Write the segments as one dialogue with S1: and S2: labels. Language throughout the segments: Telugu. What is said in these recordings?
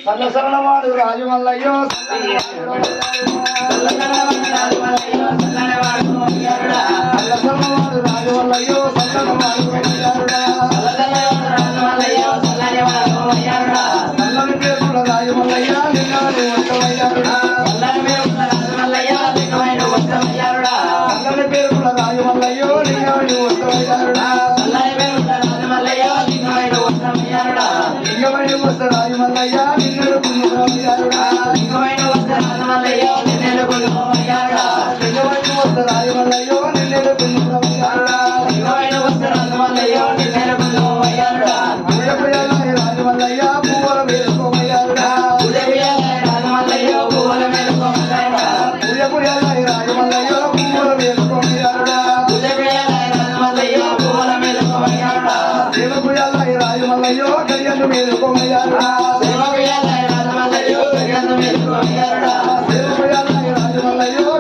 S1: సల్లసరణవాడు రాజమల్లయ్యో సల్లసరణవాడు రాజమల్లయ్యో సల్లని పేరుల రాజమల్లయ్య లింగమని వస్తమయ్యారుడా సల్లని పేరుల రాజమల్లయ్యో లింగమని వస్తమయ్యారుడా లింగమని వస్త రాజమల్లయ్య నిన్నెలు పుణ్యమయ్యారుడా లింగమని వస్త రాజమల్లయ్యో నిన్నెలు పుణ్యమయ్యారుడా రాజమల్లయ్య పువ్వుల వేసుకోమయ్యారుడా రాజమల్లయ్యో పువ్వుల వేసుకోమయ్యారుడా సేవకుయాలయ రాజమల్లయ్యో గడియను వేసుకోమయ్యారుడా సేవకుయాలయ రాజమల్లయ్యో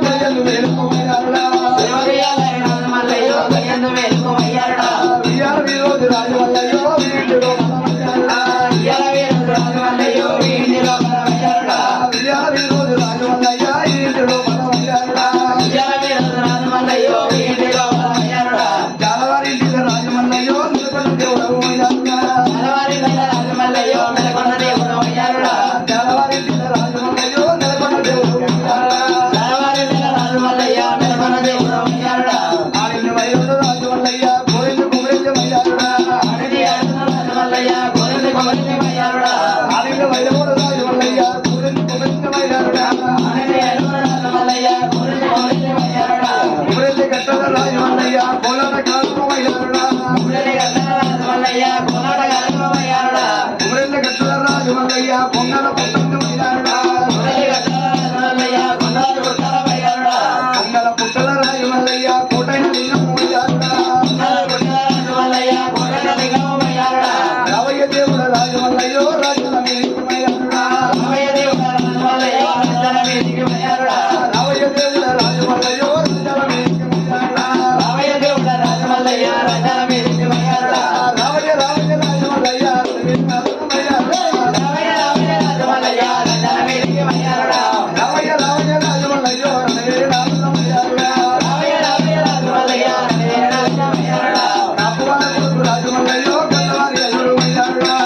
S1: గడియను వేసుకోమయ్యారుడా వియాల విరోధి రాజమల్లయ్యో వీటిలో వియాల విరోధి రాజమల్లయ్య ఇంటిలో జాలవారింటి రాజమల్లయ్యో నిలకొండ దేవుడు జాలవారింటి రాజమల్లయ్యో నిలకొండ దేవుడు ఆడిన వైరుడు రాజమల్లయ్య గోవింద కుమరేజమయ్యారుడా ఆడిన వైరవుడు రాజమల్లయ్య గోవింద కుమరేజమయ్యారుడా కుమరేజ గట్టల రాజమల్లయ్య కోలాట కాలమయ్యారుడా కుమరేజ గట్టల రాజమల్లయ్య పొంగల పుట్టమయ్యారుడా పొంగల పుట్టల రాజమల్లయ్య కోటైన లింగమయ్యారుడా రావయ్య దేవుడ రాజమల్లయ్యో రాజుల మీదమయ్యారుడా రావయ్య దేవుడ రాజమల్లయ్యో రాజుల మీదమయ్యారుడా రావయ్య రావయ్య రాజమల్లయ్య రాజమల్లయ్యో గల్లవారి అల్లుడుమయ్యారుడా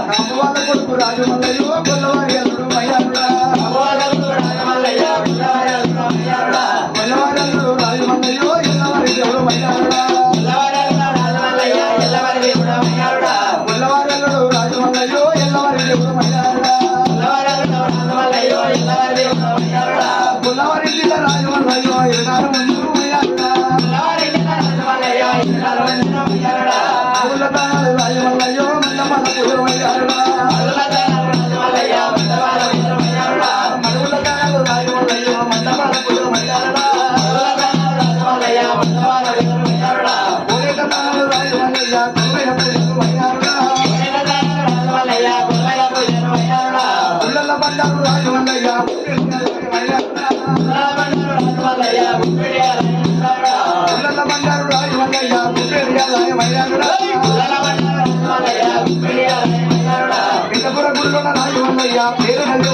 S1: కాపువాల కొడుకు రాజమల్లయ్యో గల్లవారి అల్లుడుమయ్యారుడా గల్లవారి అల్లుడు రాజమల్లయ్యో ఎల్లవారి దేవుడుమయ్యారుడా గొల్లవారి అల్లుడు రాజమల్లయ్యో ఎల్లవారి దేవుడుమయ్యారుడా గొల్లవారింటి రాజమల్లయ్యో ఇరగారు ముందుమయ్యారుడా రాజమల్లయ్యో మల్లమల పూజమయ్యారుడా మడుగులతాడు రాజమల్లయ్యో మల్లమల పూజమయ్యారుడా కోరేటతాడు రాజమల్లయ్య కొల్లయ్య పూజమయ్యారుడా ఉల్లల బండారు రాజమల్లయ్య ఉల్లల బండారు రాజమల్లయ్య బుబ్బేరియాలయమయ్యారుడా ఇంతపుర గుడిలోన రాజమల్లయ్య పేరు నల్లి